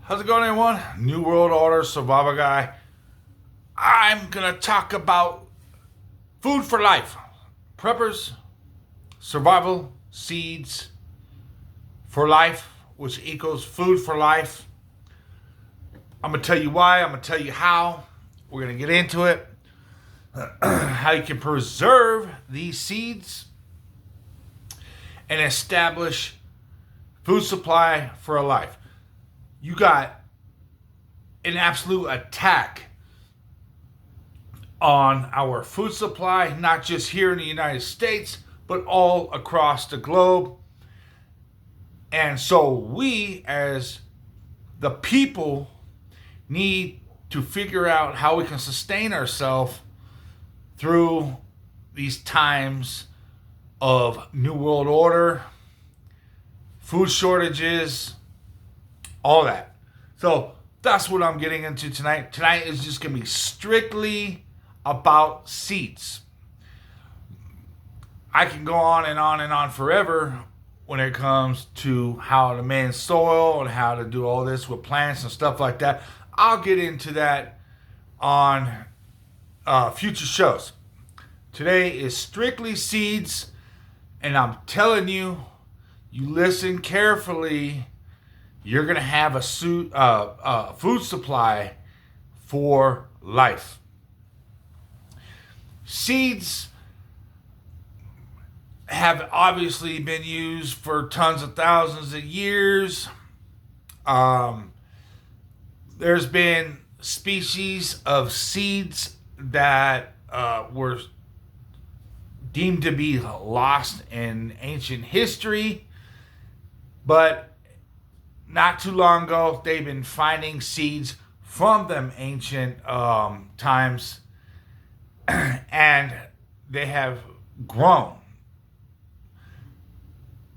How's it going, everyone? New World Order Survival Guy. I'm gonna talk about food for life, preppers, survival, seeds for life, which equals food for life. I'm gonna tell you why. I'm gonna tell you how. We're gonna get into it. How you can preserve these seeds and establish food supply for a life. You got an absolute attack on our food supply, not just here in the United States, but all across the globe. And so we, as the people, need to figure out how we can sustain ourselves through these times of New World Order, food shortages, all that. So that's what I'm getting into tonight. Tonight is just going to be strictly about seeds. I can go on and on and on forever when it comes to how to man soil and how to do all this with plants and stuff like that. I'll get into that on future shows. Today is strictly seeds, and I'm telling you, you listen carefully, you're going to have a food supply for life. Seeds have obviously been used for tons of thousands of years. There's been species of seeds that were deemed to be lost in ancient history, but not too long ago, they've been finding seeds from them ancient times, and they have grown.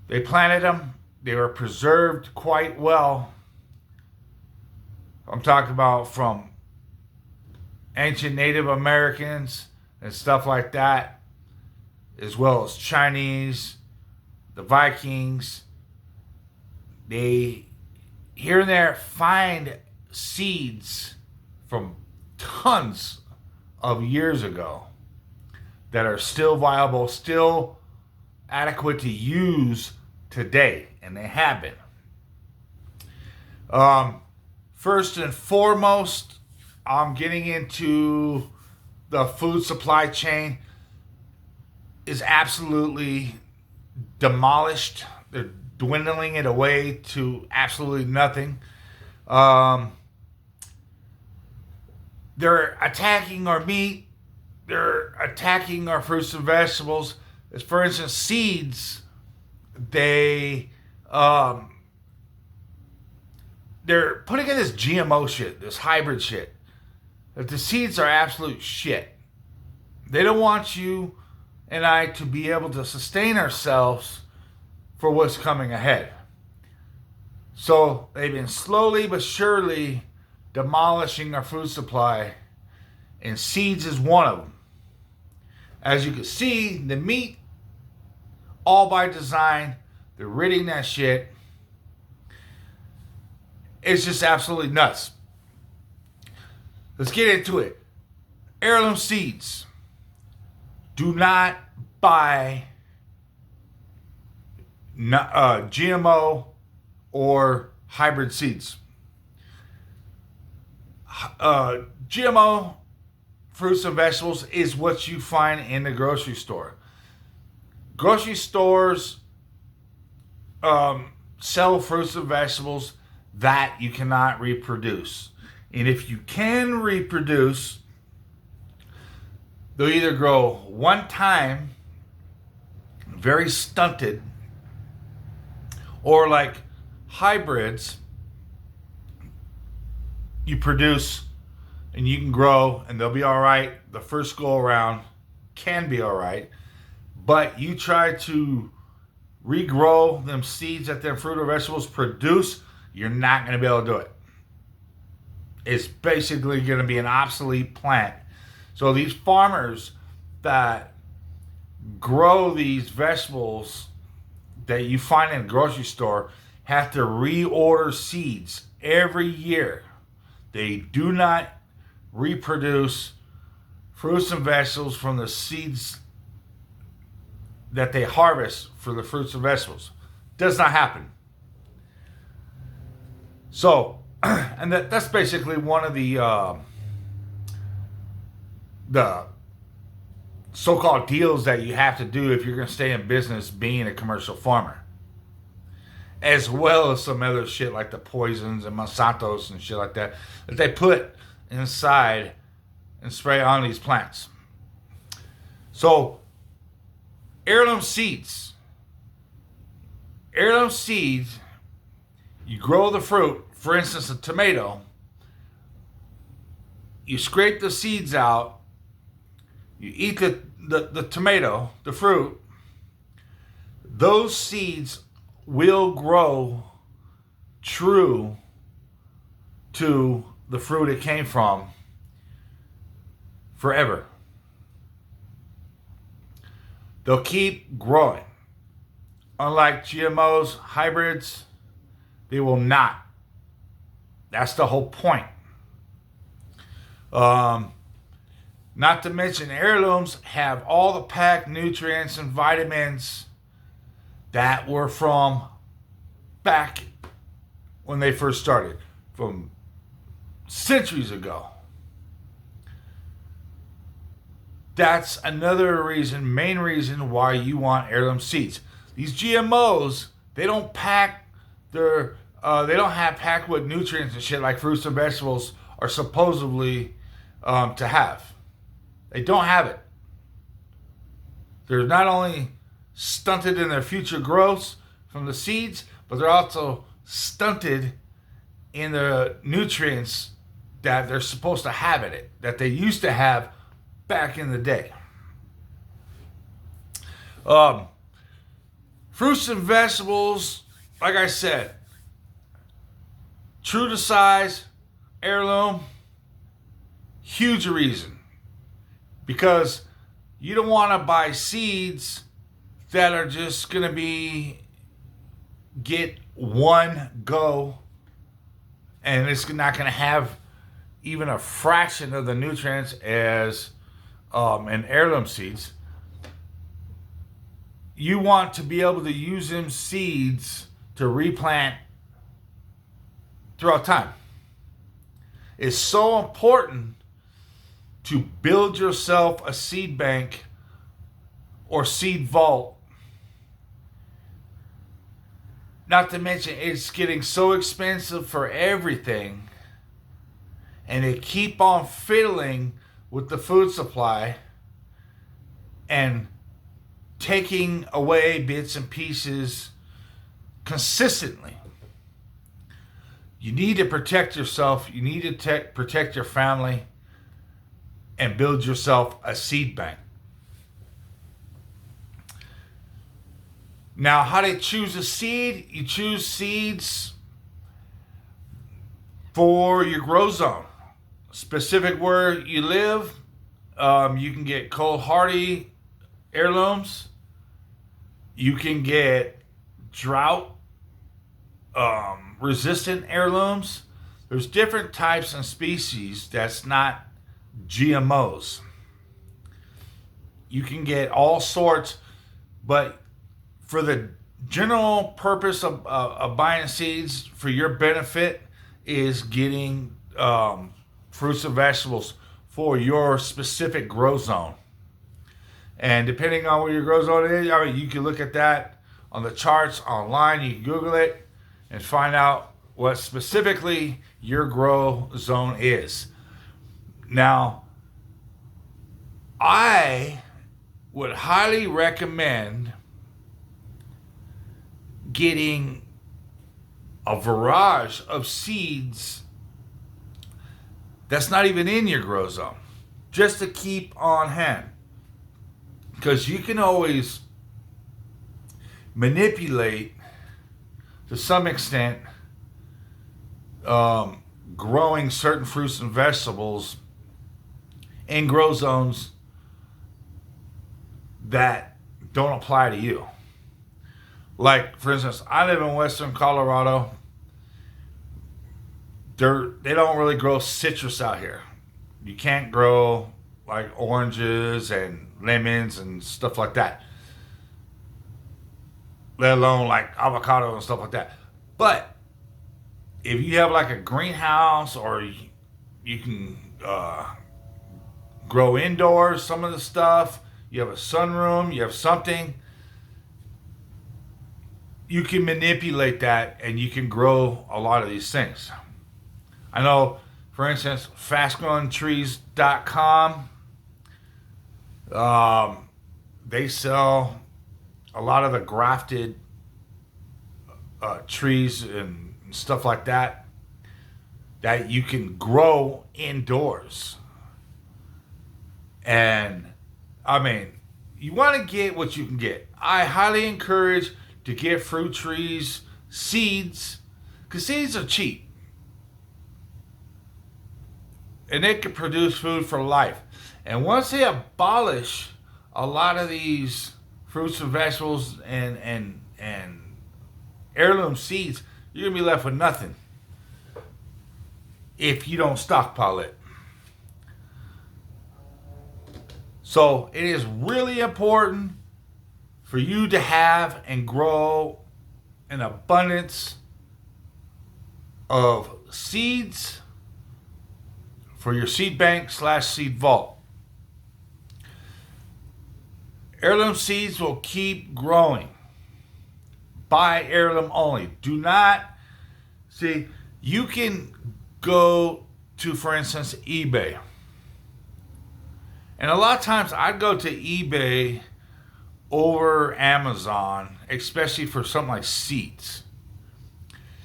They planted them. They were preserved quite well. I'm talking about from ancient Native Americans and stuff like that, as well as Chinese, the Vikings. They here and there find seeds from tons of years ago that are still viable, still adequate to use today, and they have been. First and foremost, I'm getting into the food supply chain is absolutely demolished. They're dwindling it away to absolutely nothing. They're attacking our meat. They're attacking our fruits and vegetables. As for instance, seeds. They're putting in this GMO shit, this hybrid shit. That the seeds are absolute shit. They don't want you and I to be able to sustain ourselves for what's coming ahead. So they've been slowly but surely demolishing our food supply, and seeds is one of them. As you can see, the meat, all by design, they're ridding that shit. It's just absolutely nuts. Let's get into it. Heirloom seeds. Do not buy GMO or hybrid seeds. GMO fruits and vegetables is what you find in the grocery store. Grocery stores sell fruits and vegetables that you cannot reproduce. And if you can reproduce, they'll either grow one time, very stunted, or like hybrids, you produce and you can grow and they'll be all right. The first go around can be all right, but you try to regrow them seeds that them fruit or vegetables produce, you're not going to be able to do it. It's basically going to be an obsolete plant. So these farmers that grow these vegetables that you find in a grocery store have to reorder seeds every year. They do not reproduce fruits and vegetables from the seeds that they harvest for the fruits and vegetables. Does not happen. So, and that's basically one of the so-called deals that you have to do if you're going to stay in business being a commercial farmer. As well as some other shit like the poisons and Monsanto's and shit like that they put inside and spray on these plants. So, heirloom seeds. Heirloom seeds, you grow the fruit. For instance, a tomato. You scrape the seeds out. You eat the tomato, the fruit. Those seeds will grow true to the fruit it came from forever. They'll keep growing. Unlike GMOs, hybrids, they will not. That's the whole point. Not to mention, heirlooms have all the packed nutrients and vitamins that were from back when they first started, from centuries ago. That's another reason, main reason why you want heirloom seeds. These GMOs, they don't pack their, they don't have packed with nutrients and shit like fruits and vegetables are supposedly to have. They don't have it. They're not only stunted in their future growths from the seeds, but they're also stunted in the nutrients that they're supposed to have in it, that they used to have back in the day. Fruits and vegetables, like I said, true to size, heirloom, huge reason. Because you don't want to buy seeds that are just going to get one go, and it's not going to have even a fraction of the nutrients as an heirloom seeds. You want to be able to use them seeds to replant throughout time. It's so important to build yourself a seed bank or seed vault. Not to mention, it's getting so expensive for everything, and they keep on fiddling with the food supply and taking away bits and pieces consistently. You need to protect yourself. You need to protect your family and build yourself a seed bank. Now, how to choose a seed? You choose seeds for your grow zone. Specific where you live, you can get cold hardy heirlooms. You can get drought resistant heirlooms. There's different types and species that's not GMOs. You can get all sorts, but for the general purpose of buying seeds for your benefit is getting fruits and vegetables for your specific grow zone. And depending on where your grow zone is, I mean, you can look at that on the charts online. You can Google it and find out what specifically your grow zone is. Now, I would highly recommend getting a barrage of seeds that's not even in your grow zone, just to keep on hand. Because you can always manipulate, to some extent, growing certain fruits and vegetables in grow zones that don't apply to you. Like, for instance, I live in Western Colorado. They don't really grow citrus out here. You can't grow like oranges and lemons and stuff like that, let alone like avocado and stuff like that. But if you have like a greenhouse, or you can grow indoors some of the stuff, you have a sunroom, you have something, you can manipulate that and you can grow a lot of these things. I know, for instance, fastgrowingtrees.com, they sell a lot of the grafted trees and stuff like that you can grow indoors. And I mean, you want to get what you can get. I highly encourage to get fruit trees, seeds, because seeds are cheap. And they can produce food for life. And once they abolish a lot of these fruits and vegetables and heirloom seeds, you're gonna be left with nothing if you don't stockpile it. So it is really important for you to have and grow an abundance of seeds for your seed bank / seed vault. Heirloom seeds will keep growing. Buy heirloom only. Do not, see, you can go to, for instance, eBay. And a lot of times I'd go to eBay over Amazon, especially for something like seeds.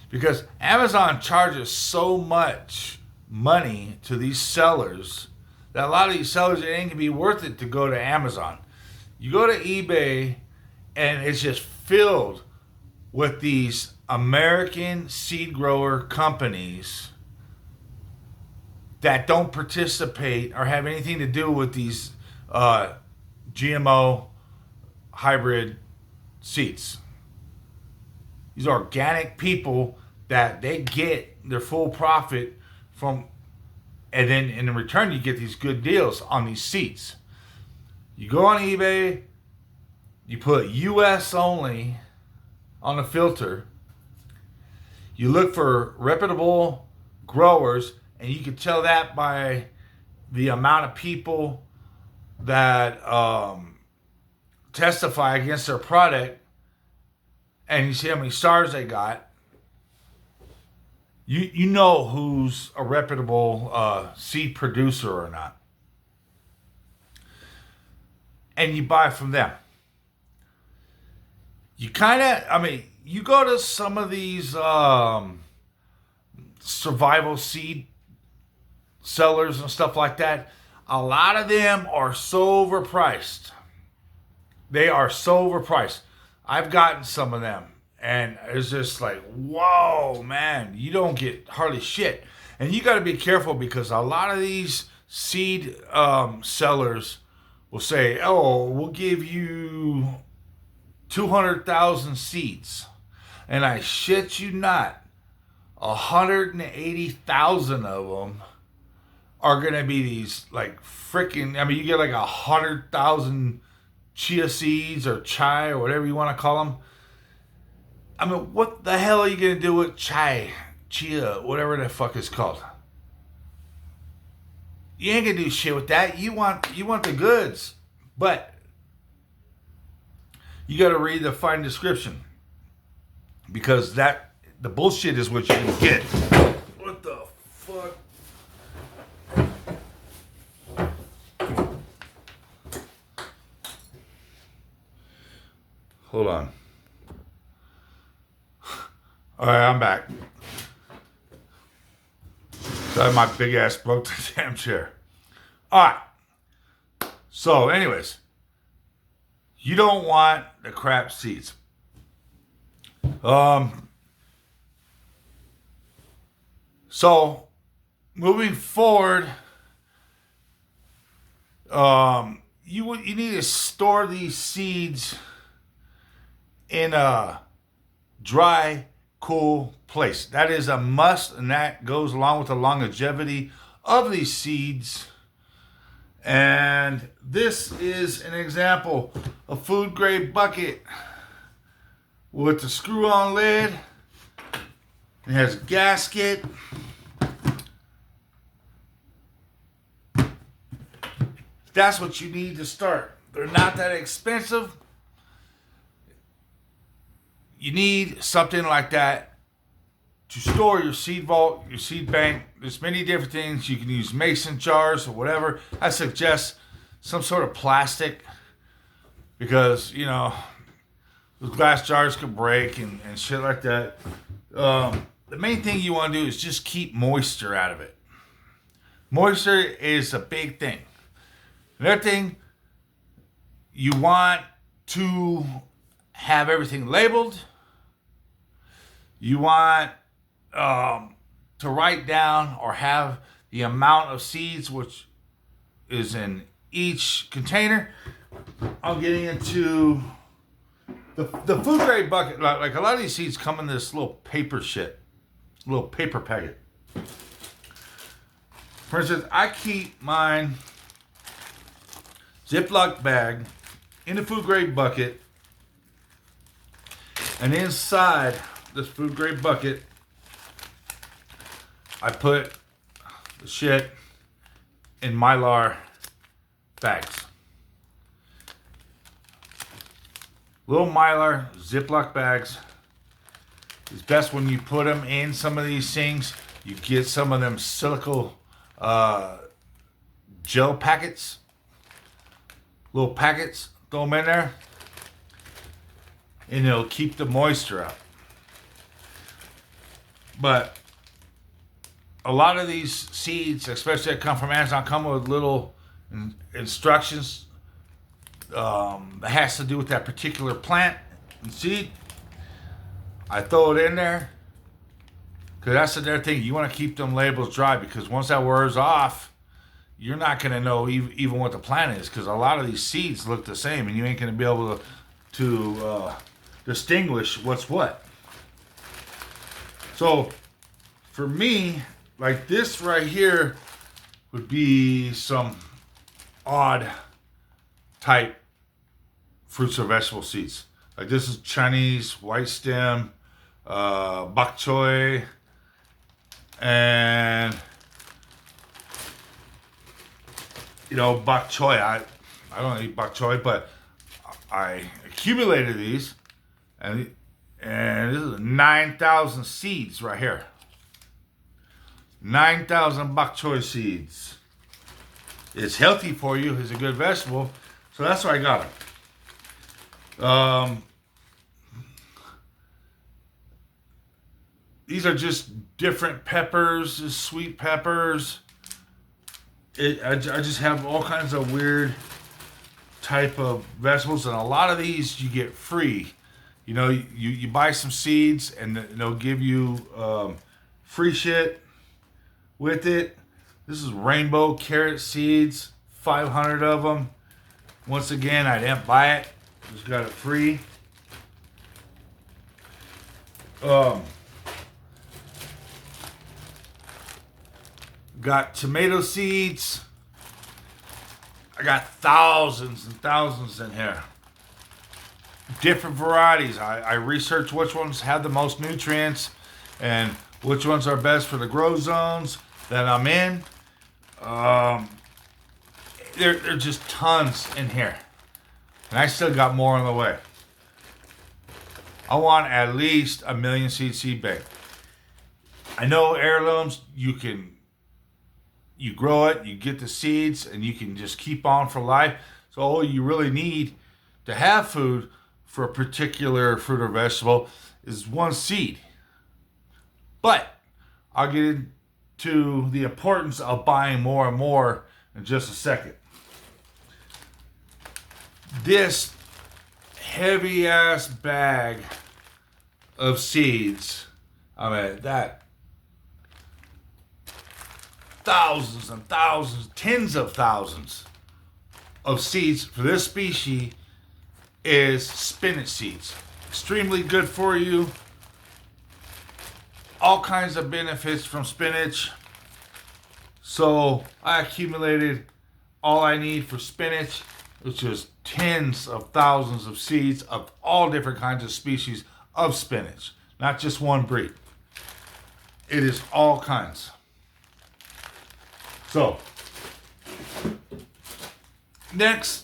Because Amazon charges so much money to these sellers that a lot of these sellers, it ain't gonna be worth it to go to Amazon. You go to eBay and it's just filled with these American seed grower companies that don't participate or have anything to do with these GMO hybrid seeds. These are organic people that they get their full profit from, and then in return you get these good deals on these seeds. You go on eBay, you put US only on the filter, you look for reputable growers, and you can tell that by the amount of people that testify against their product, and you see how many stars they got. You know who's a reputable seed producer or not. And you buy from them. You kind of, I mean, you go to some of these survival seed sellers and stuff like that. A lot of them are so overpriced. They are so overpriced. I've gotten some of them, and it's just like, whoa, man, you don't get hardly shit. And you got to be careful, because a lot of these seed sellers will say, oh, we'll give you 200,000 seeds. And I shit you not, 180,000 of them are going to be these like freaking, I mean, you get like 100,000 chia seeds or chai or whatever you want to call them. I mean, what the hell are you going to do with chia, whatever the fuck it's called? You ain't going to do shit with that. You want the goods. But you got to read the fine description, because the bullshit is what you can get. What the fuck? Hold on. All right, I'm back. Sorry, my big ass broke the damn chair. All right. So, anyways, you don't want the crap seeds. So, moving forward, you need to store these seeds in a dry, cool place. That is a must, and that goes along with the longevity of these seeds. And this is an example of food grade bucket with the screw on lid. It has a gasket. That's what you need to start. They're not that expensive. You need something like that to store your seed vault, your seed bank. There's many different things. You can use mason jars or whatever. I suggest some sort of plastic because, you know, those glass jars could break and shit like that. The main thing you want to do is just keep moisture out of it. Moisture is a big thing. Another thing, you want to have everything labeled. You want to write down or have the amount of seeds which is in each container. I'm getting into the food grade bucket. Like a lot of these seeds come in this little paper shit, little paper packet. For instance, I keep mine Ziploc bag in the food grade bucket, and inside this food grade bucket, I put the shit in Mylar bags. Little Mylar Ziploc bags. It's best when you put them in some of these things. You get some of them silica gel packets. Little packets, throw them in there, and it'll keep the moisture out. But a lot of these seeds, especially that come from Amazon, come with little instructions that has to do with that particular plant and seed. I throw it in there because that's another thing. You want to keep them labels dry because once that wears off, you're not going to know even what the plant is because a lot of these seeds look the same and you ain't going to be able to distinguish what's what. So for me, like this right here would be some odd type fruits or vegetable seeds. Like this is Chinese white stem, bok choy, and you know, bok choy. I don't eat bok choy, but I accumulated these, and this is 9,000 seeds right here. 9,000 bok choy seeds. It's healthy for you. It's a good vegetable, so that's why I got it. These are just different peppers, sweet peppers. I just have all kinds of weird type of vegetables, and a lot of these you get free. You know, you buy some seeds, and they'll give you free shit with it. This is rainbow carrot seeds, 500 of them. Once again, I didn't buy it; just got it free. Got tomato seeds. I got thousands and thousands in here. Different varieties. I research which ones have the most nutrients and which ones are best for the grow zones that I'm in. There are just tons in here. And I still got more on the way. I want at least 1 million seed bank. I know heirlooms, you grow it, you get the seeds, and you can just keep on for life. So all you really need to have food for a particular fruit or vegetable is one seed. But I'll get into the importance of buying more and more in just a second. This heavy ass bag of seeds, I mean, that thousands and thousands, tens of thousands of seeds for this species is spinach seeds. extremely good for you. All kinds of benefits from spinach. So I accumulated all I need for spinach, which is tens of thousands of seeds of all different kinds of species of spinach, not just one breed. It is all kinds. So, next,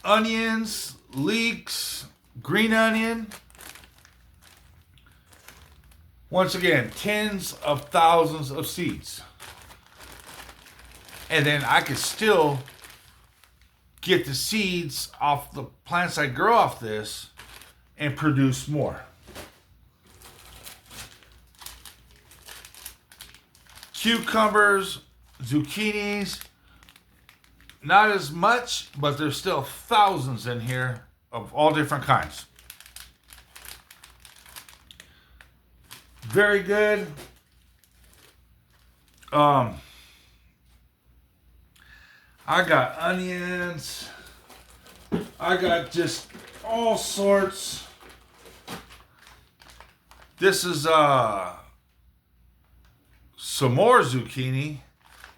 onions, leeks, green onion. Once again, tens of thousands of seeds. And then I could still get the seeds off the plants I grow off this and produce more. Cucumbers, zucchinis, not as much, but there's still thousands in here of all different kinds. Very good. I got onions. I got just all sorts. This is some more zucchini.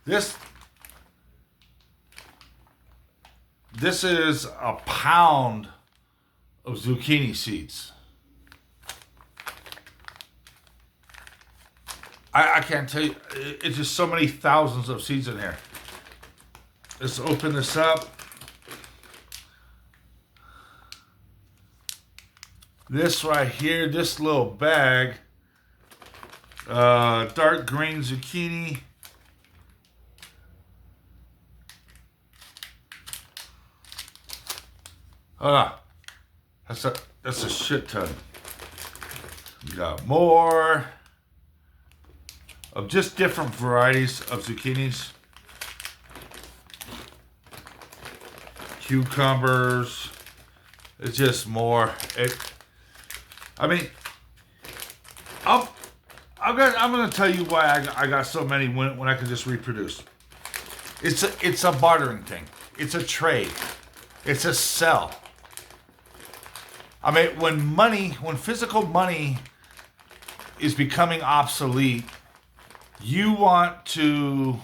This is a pound of zucchini seeds. I can't tell you. It's just so many thousands of seeds in here. Let's open this up. This right here, this little bag, dark green zucchini. That's a shit ton. We got more of just different varieties of zucchinis. Cucumbers. It's just more. I'm gonna tell you why I got so many when I could just reproduce. It's a bartering thing. It's a trade. It's a sell. I mean, when physical money is becoming obsolete, you want to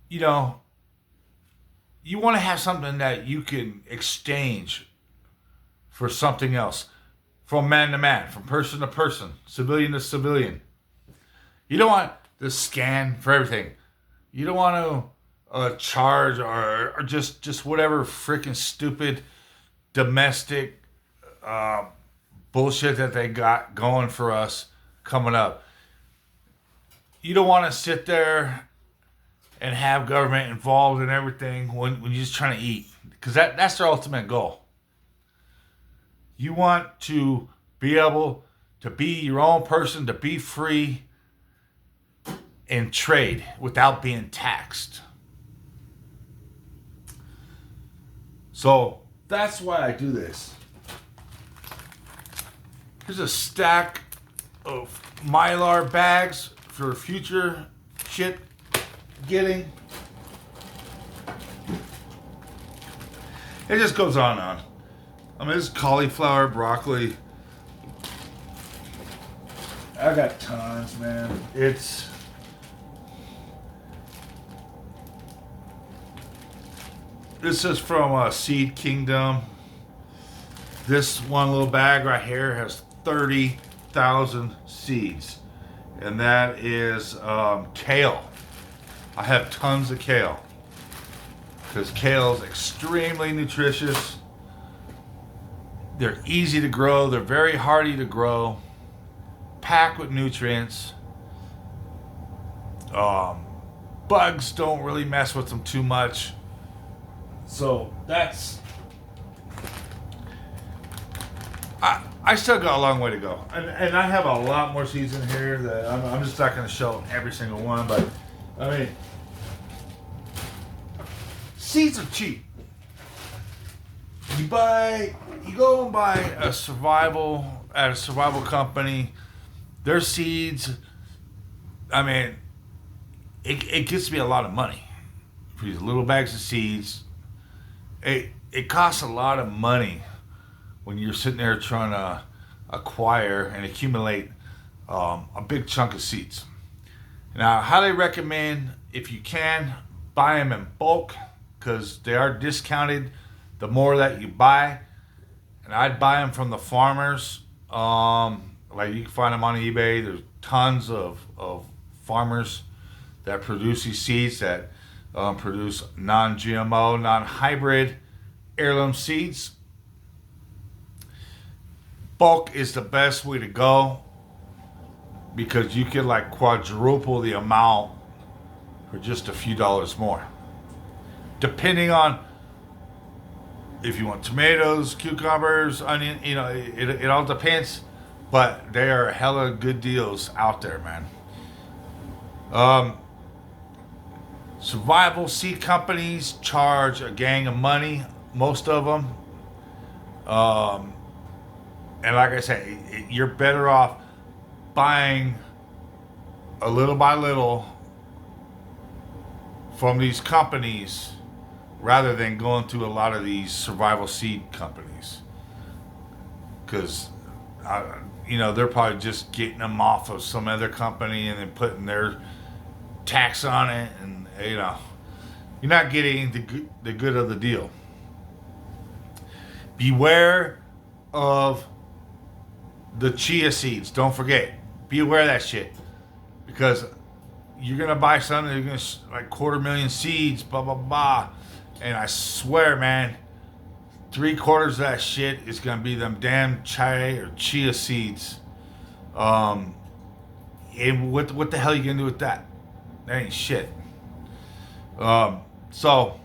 you want to have something that you can exchange for something else, from man to man, from person to person, civilian to civilian. You don't want to scan for everything. You don't want to charge or just whatever freaking stupid domestic bullshit that they got going for us coming up. You don't want to sit there and have government involved in everything when you're just trying to eat. Because that's their ultimate goal. You want to be able to be your own person, to be free and trade without being taxed. So that's why I do this. Here's a stack of Mylar bags for future shit getting. It just goes on and on. I mean, this cauliflower, broccoli. I got tons, man. This is from Seed Kingdom. This one little bag right here has 30,000 seeds. And that is kale. I have tons of kale. Because kale is extremely nutritious. They're easy to grow. They're very hardy to grow. Packed with nutrients. Bugs don't really mess with them too much. So that's... I still got a long way to go. And I have a lot more seeds in here that I'm just not going to show every single one. But, I mean, seeds are cheap. You go and buy a survival company. Their seeds, I mean, it gets me a lot of money for these little bags of seeds. it costs a lot of money when you're sitting there trying to acquire and accumulate a big chunk of seeds. Now, I highly recommend, if you can, buy them in bulk because they are discounted the more that you buy. And I'd buy them from the farmers. Like you can find them on eBay. There's tons of farmers that produce these seeds that produce non-GMO, non-hybrid heirloom seeds. Bulk is the best way to go because you can like quadruple the amount for just a few dollars more. Depending on if you want tomatoes, cucumbers, onion, it all depends. But there are hella good deals out there, man. Survival seed companies charge a gang of money, most of them. And like I said, you're better off buying a little by little from these companies rather than going to a lot of these survival seed companies. Because, they're probably just getting them off of some other company and then putting their tax on it. And, you're not getting the good of the deal. Beware of the chia seeds. Don't forget. Be aware of that shit. Because you're going to buy something, you're going to, like, 250,000 seeds, blah, blah, blah. And I swear, man, 3/4 of that shit is going to be them damn chia seeds. And what the hell are you going to do with that? That ain't shit. So,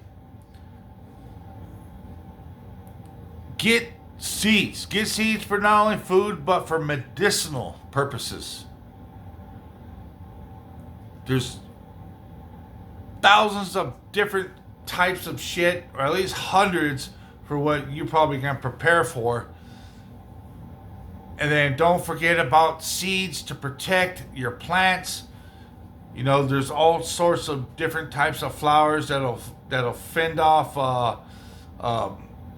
get seeds. Get seeds for not only food, but for medicinal purposes. There's thousands of different types of shit, or at least hundreds, for what you're probably going to prepare for. And then don't forget about seeds to protect your plants. There's all sorts of different types of flowers that'll fend off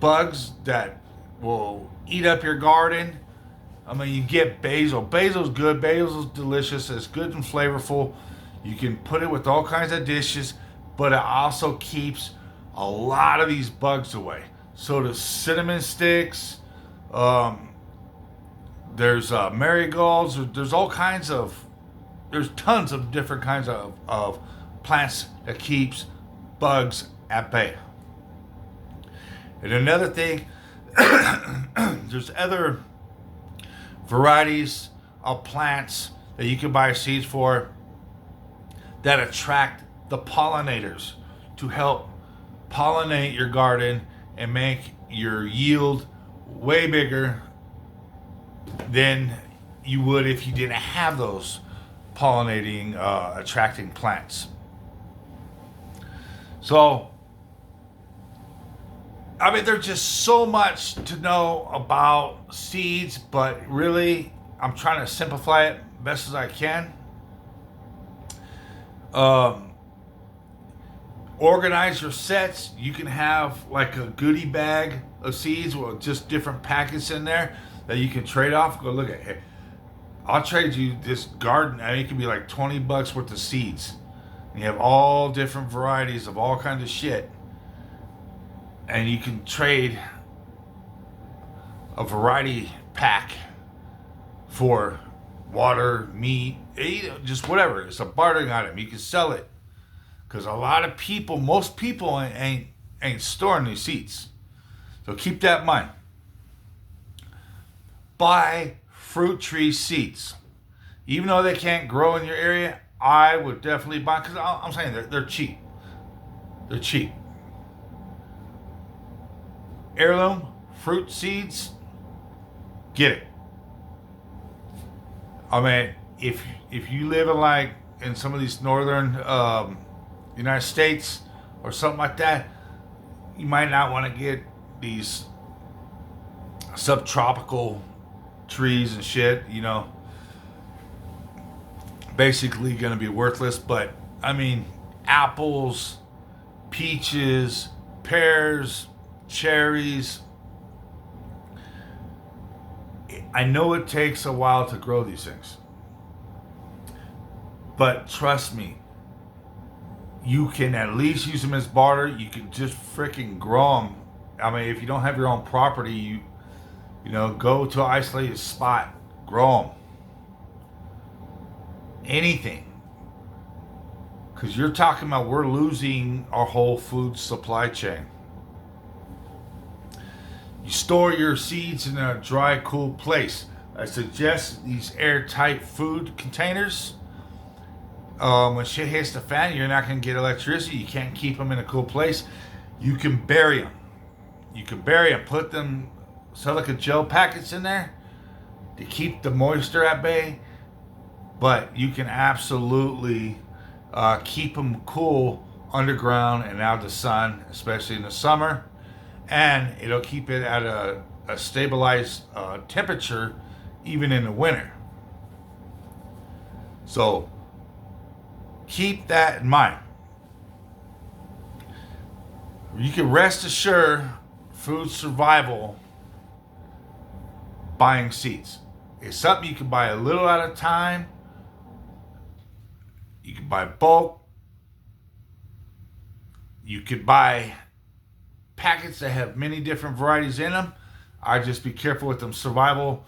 bugs that will eat up your garden. I mean, you get basil. Basil's good. Basil's delicious. It's good and flavorful. You can put it with all kinds of dishes, but it also keeps a lot of these bugs away. So the cinnamon sticks, there's marigolds, there's tons of different kinds of plants that keeps bugs at bay. And another thing, there's other varieties of plants that you can buy seeds for that attract the pollinators to help pollinate your garden and make your yield way bigger than you would if you didn't have those pollinating, attracting plants. So, there's just so much to know about seeds, but really, I'm trying to simplify it best as I can. Organize your sets. You can have like a goodie bag of seeds with just different packets in there that you can trade off. Go look at it. I'll trade you this garden. It can be like $20 worth of seeds. And you have all different varieties of all kinds of shit. And you can trade a variety pack for water, meat, just whatever. It's a bartering item. You can sell it. Because a lot of people, most people ain't storing these seeds. So keep that in mind. Buy fruit tree seeds. Even though they can't grow in your area, I would definitely buy, because I'm saying they're cheap. They're cheap. Heirloom fruit seeds, get it. If you live in some of these northern United States or something like that, you might not want to get these subtropical trees and shit, basically going to be worthless. But apples, peaches, pears, cherries. I know it takes a while to grow these things, but trust me, you can at least use them as barter. You can just freaking grow them. I mean, if you don't have your own property, you go to an isolated spot, grow them. Anything. Because you're talking about we're losing our whole food supply chain. You store your seeds in a dry, cool place. I suggest these airtight food containers. When shit hits the fan, you're not going to get electricity. You can't keep them in a cool place. You can bury them. Put them silica gel packets in there to keep the moisture at bay. But you can absolutely keep them cool underground and out of the sun, especially in the summer. And it'll keep it at a stabilized temperature even in the winter. So keep that in mind. You can rest assured food survival buying seeds. It's something you can buy a little at a time. You can buy bulk. You could buy packets that have many different varieties in them. I just be careful with them survival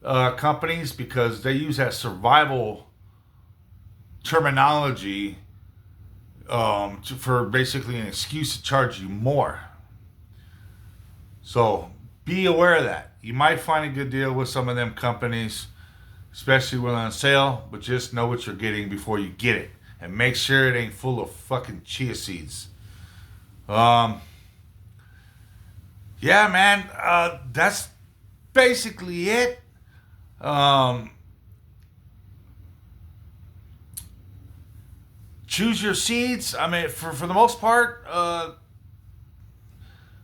companies because they use that survival terminology for basically an excuse to charge you more. So be aware of that. You might find a good deal with some of them companies, especially when on sale, but just know what you're getting before you get it. And make sure it ain't full of fucking chia seeds. Yeah, man, that's basically it. Choose your seeds. I mean, for the most part,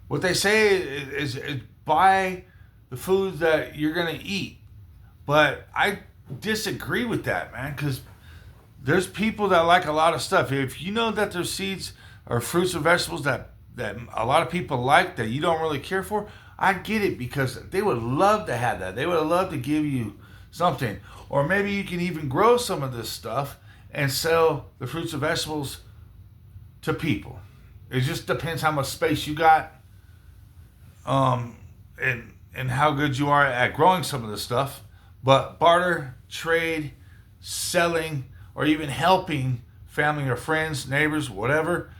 what they say is buy the food that you're going to eat. But I disagree with that, man, because there's people that like a lot of stuff. If you know that there's seeds or fruits or vegetables that a lot of people like that you don't really care for, I get it because they would love to have that. They would love to give you something. Or maybe you can even grow some of this stuff and sell the fruits and vegetables to people. It just depends how much space you got, and how good you are at growing some of this stuff. But barter, trade, selling, or even helping family or friends, neighbors, whatever.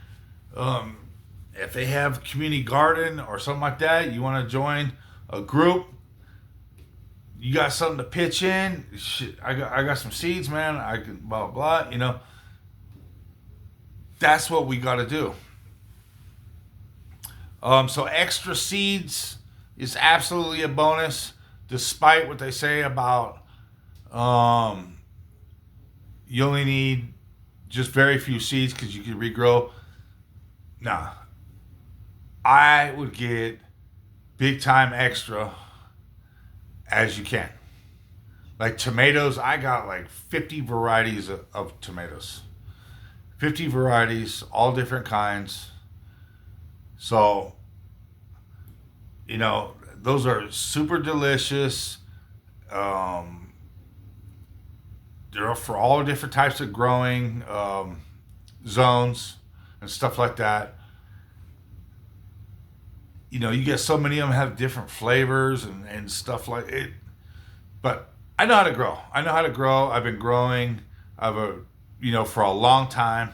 If they have community garden or something like that, you want to join a group, you got something to pitch in. Shit, I got some seeds, man. I can blah blah blah. That's what we got to do. So extra seeds is absolutely a bonus, despite what they say about you only need just very few seeds because you can regrow. Nah, I would get big time extra as you can. Like tomatoes, I got like 50 varieties of tomatoes. 50 varieties, all different kinds. So, those are super delicious. They're for all different types of growing zones and stuff like that. You get so many of them have different flavors and stuff like it. But I know how to grow. I've been growing. For a long time.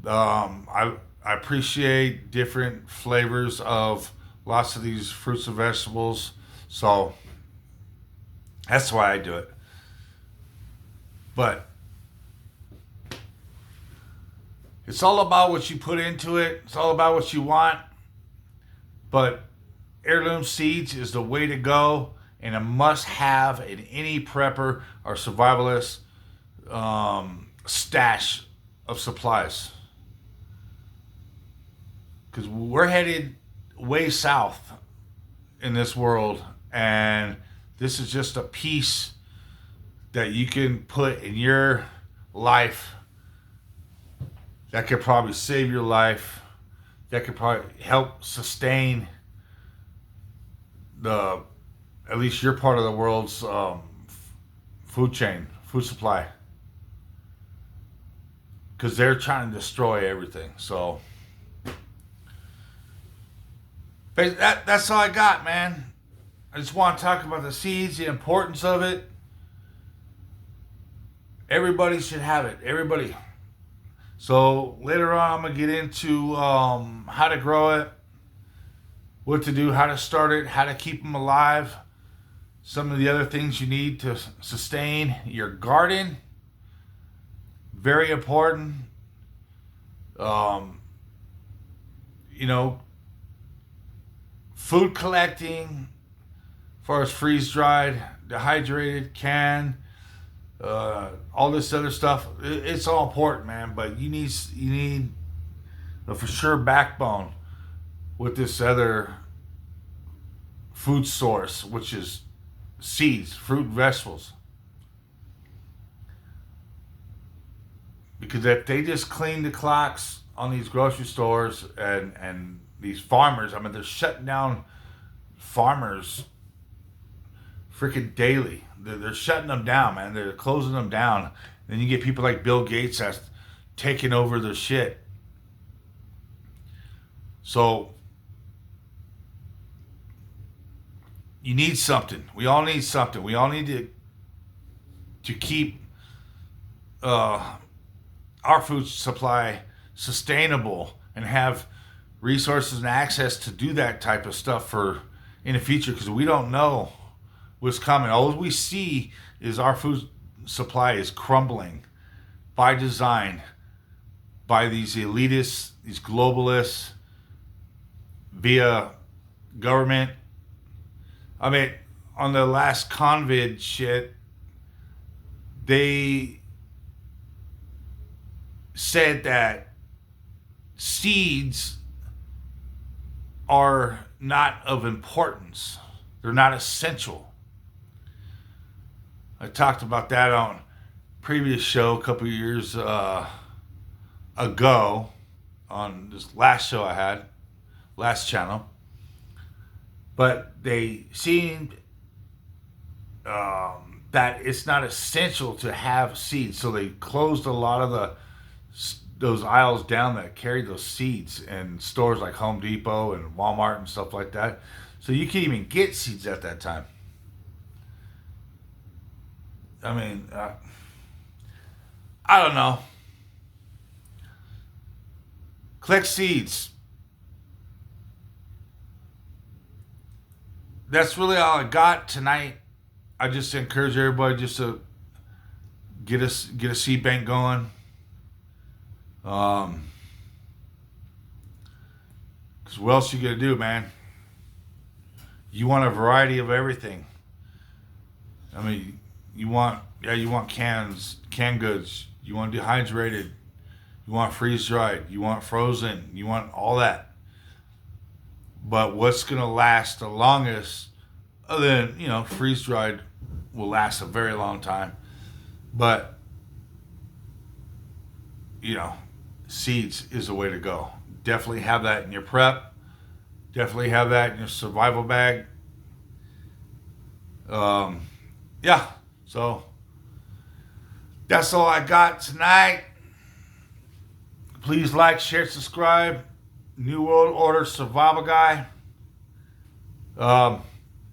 I appreciate different flavors of lots of these fruits and vegetables. So that's why I do it. But it's all about what you put into it. It's all about what you want. But heirloom seeds is the way to go and a must-have in any prepper or survivalist stash of supplies. Because we're headed way south in this world, and this is just a piece that you can put in your life that could probably save your life that could probably help sustain the, at least your part of the world's food chain, food supply, because they're trying to destroy everything. So that's all I got, man. I just want to talk about the seeds, the importance of it. Everybody should have it. Everybody. So later on, I'm gonna get into how to grow it, what to do, how to start it, how to keep them alive. Some of the other things you need to sustain your garden. Very important. You know, food collecting, as far as freeze dried, dehydrated, canned, all this other stuff. It's all important, man. But you need a for sure backbone with this other food source, which is seeds, fruit, and vegetables. Because if they just clean the clocks on these grocery stores and these farmers, I mean, they're shutting down farmers freaking daily. They're shutting them down, man. They're closing them down. Then you get people like Bill Gates that's taking over their shit. So you need something. We all need something. We all need to keep our food supply sustainable and have resources and access to do that type of stuff for in the future, because we don't know what's coming. All we see is our food supply is crumbling by design, by these elitists, these globalists, via government. I mean, on the last COVID shit, they said that seeds are not of importance. They're not essential. I talked about that on a previous show a couple of years ago on this last show I had, last channel. But they seemed that it's not essential to have seeds, so they closed a lot of those aisles down that carried those seeds in stores like Home Depot and Walmart and stuff like that. So you can't even get seeds at that time. I mean, I don't know. Collect seeds. That's really all I got tonight. I just encourage everybody just to get a seed bank going. Because what else you gonna do, man? You want a variety of everything. I mean, you want canned goods. You want dehydrated. You want freeze dried. You want frozen. You want all that. But what's gonna last the longest, other than, freeze dried will last a very long time. But seeds is the way to go. Definitely have that in your prep. Definitely have that in your survival bag. Yeah. So that's all I got tonight. Please like, share, subscribe. New World Order Survival Guy.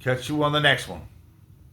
Catch you on the next one.